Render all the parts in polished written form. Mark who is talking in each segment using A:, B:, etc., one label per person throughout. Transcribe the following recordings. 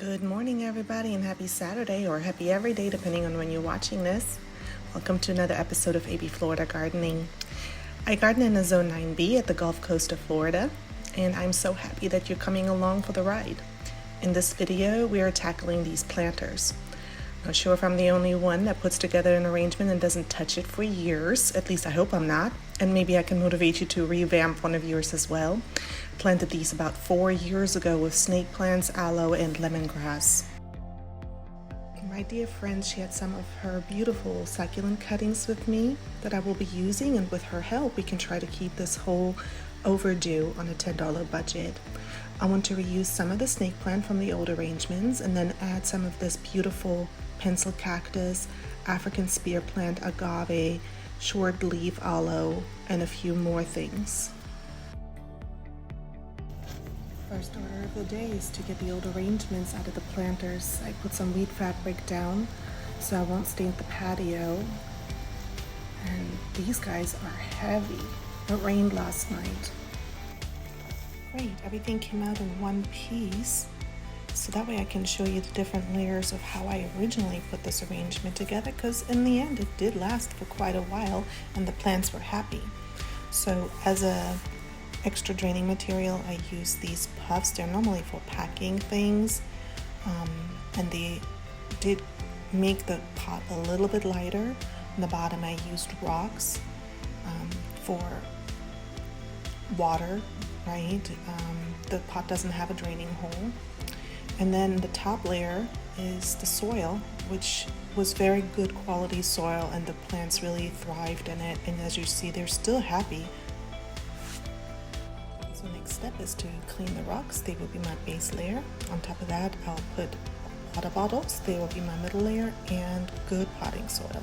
A: Good morning, everybody, and happy Saturday or happy every day, depending on when you're watching this. Welcome to another episode of AB Florida Gardening. I garden in a Zone 9B at the Gulf Coast of Florida, and I'm so happy that you're coming along for the ride. In this video, we are tackling these planters. Not sure if I'm the only one that puts together an arrangement and doesn't touch it for years. At least I hope I'm not. And maybe I can motivate you to revamp one of yours as well. Planted these about 4 years ago with snake plants, aloe, and lemongrass. My dear friend shared some of her beautiful succulent cuttings with me that I will be using, and with her help we can try to keep this whole overdue on a $10 budget. I want to reuse some of the snake plant from the old arrangements and then add some of this beautiful pencil cactus, African spear plant, agave, short leaf aloe, and a few more things. First order of the day is to get the old arrangements out of the planters. I put some wheat fabric down so I won't stain the patio. And these guys are heavy. It rained last night. Great, everything came out in one piece. So that way I can show you the different layers of how I originally put this arrangement together, because in the end it did last for quite a while and the plants were happy. So as a extra draining material, I use these puffs. They're normally for packing things, and they did make the pot a little bit lighter. On the bottom I used rocks for water, right? The pot doesn't have a draining hole. And then the top layer is the soil, which was very good quality soil, and the plants really thrived in it. And as you see, they're still happy. So next step is to clean the rocks. They will be my base layer. On top of that, I'll put water bottles. They will be my middle layer, and good potting soil.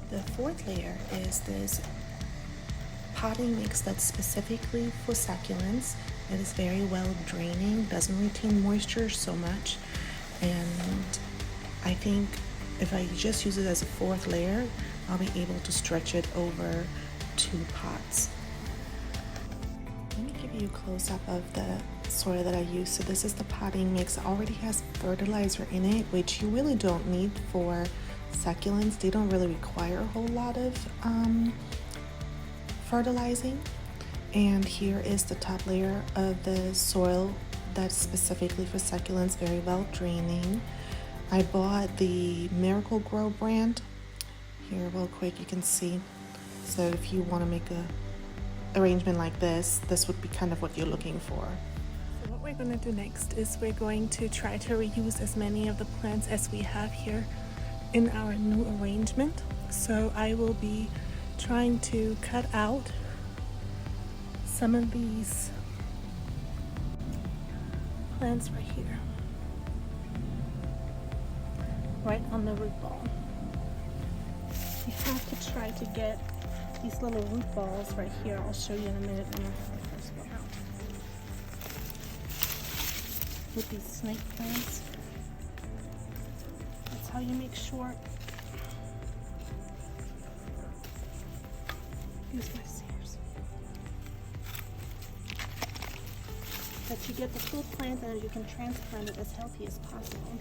A: The fourth layer is this potting mix that's specifically for succulents. It is very well draining, doesn't retain moisture so much, and I think if I just use it as a fourth layer, I'll be able to stretch it over 2 pots. Let me give you a close-up of the soil that I use. So this is the potting mix. It already has fertilizer in it, which you really don't need for succulents. They don't really require a whole lot of fertilizing. And here is the top layer of the soil that's specifically for succulents, very well draining. I bought the Miracle-Gro brand. Here real quick you can see. So if you want to make a arrangement like this would be kind of what you're looking for. So what we're going to do next is we're going to try to reuse as many of the plants as we have here in our new arrangement. So I will be trying to cut out some of these plants right here, right on the root ball. You have to try to get these little root balls right here. I'll show you in a minute when I have the first one out. With these snake plants, that's how you make sure. Use my scissors. That you get the full plant and you can transplant it as healthy as possible.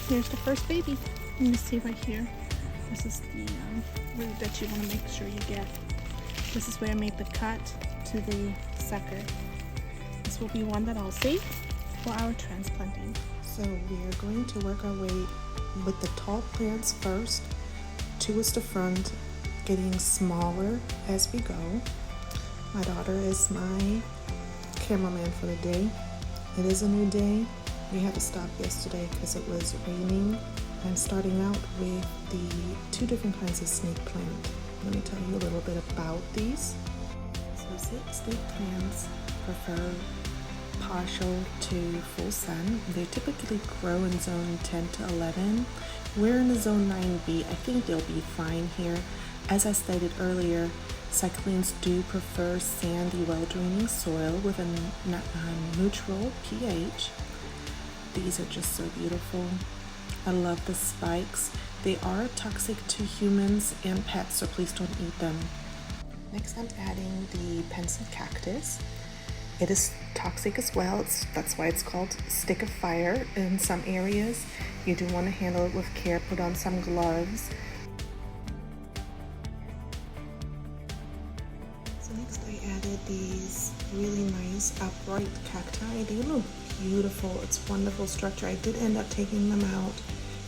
A: Here's the first baby. You can see right here. This is the root that you want to make sure you get. This is where I made the cut to the sucker. This will be one that I'll save for our transplanting. So we are going to work our way with the tall plants first towards the front, getting smaller as we go. My daughter is my cameraman for the day. It is a new day. We had to stop yesterday because it was raining. I'm starting out with the 2 different kinds of snake plant. Let me tell you a little bit about these. So snake plants prefer partial to full sun. They typically grow in zone 10 to 11. We're in the zone 9B. I think they'll be fine here. As I stated earlier, Succulents do prefer sandy, well-draining soil with a neutral pH. These are just so beautiful. I love the spikes. They are toxic to humans and pets, so please don't eat them. Next, I'm adding the pencil cactus. It is toxic as well. That's why it's called stick of fire in some areas. You do want to handle it with care. Put on some gloves. So next I added these really nice upright cacti. They look beautiful. It's wonderful structure. I did end up taking them out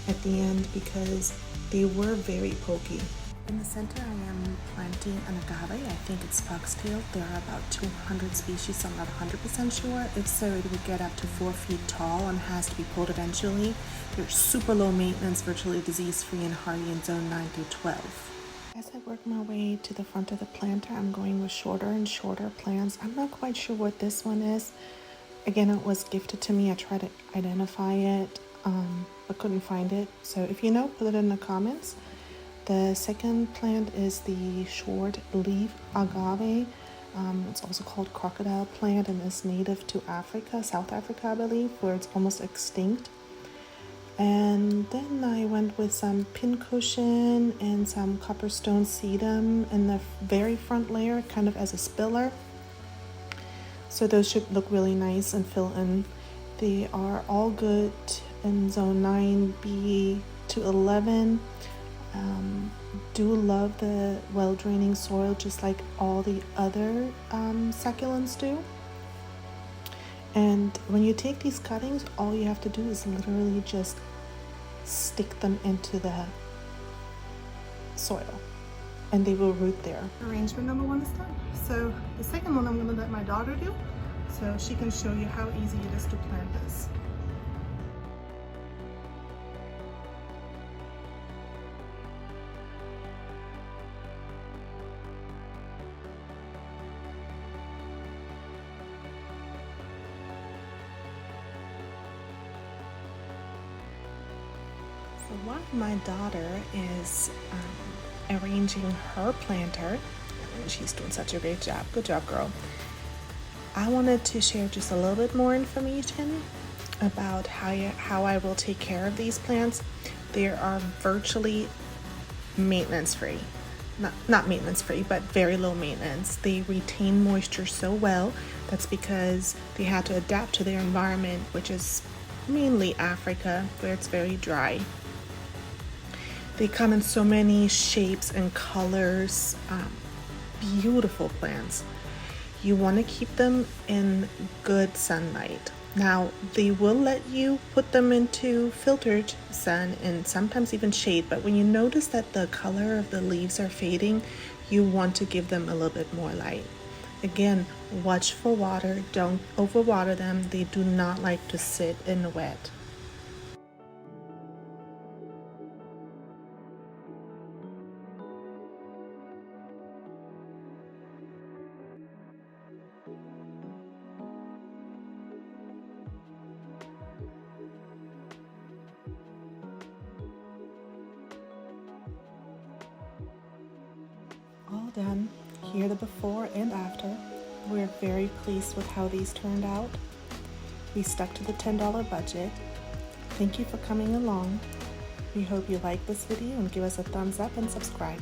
A: at the end because they were very pokey. In the center, I am planting an agave. I think it's foxtail. There are about 200 species, so I'm not 100% sure. If so, it would get up to 4 feet tall and has to be pulled eventually. They're super low maintenance, virtually disease-free and hardy in zone 9 through 12. As I work my way to the front of the planter, I'm going with shorter and shorter plants. I'm not quite sure what this one is. Again, it was gifted to me. I tried to identify it, but couldn't find it. So if you know, put it in the comments. The second plant is the short leaf agave. It's also called crocodile plant and is native to Africa, South Africa, I believe, where it's almost extinct. And then I went with some pincushion and some copperstone sedum in the very front layer, kind of as a spiller. So those should look really nice and fill in. They are all good in zone 9B to 11. Do love the well-draining soil just like all the other succulents do. And when you take these cuttings, all you have to do is literally just stick them into the soil and they will root there. Arrangement number 1 is done. So the second one I'm going to let my daughter do so she can show you how easy it is to plant this. So while my daughter is arranging her planter, and she's doing such a great job, good job girl, I wanted to share just a little bit more information about how I will take care of these plants. They are virtually maintenance free. Not maintenance free, but very low maintenance. They retain moisture so well. That's because they had to adapt to their environment, which is mainly Africa, where it's very dry. They come in so many shapes and colors, beautiful plants. You want to keep them in good sunlight. Now, they will let you put them into filtered sun and sometimes even shade, but when you notice that the color of the leaves are fading, you want to give them a little bit more light. Again, watch for water. Don't overwater them. They do not like to sit in the wet. All done. Here the before and after. We're very pleased with how these turned out. We stuck to the $10 budget. Thank you for coming along. We hope you like this video and give us a thumbs up and subscribe.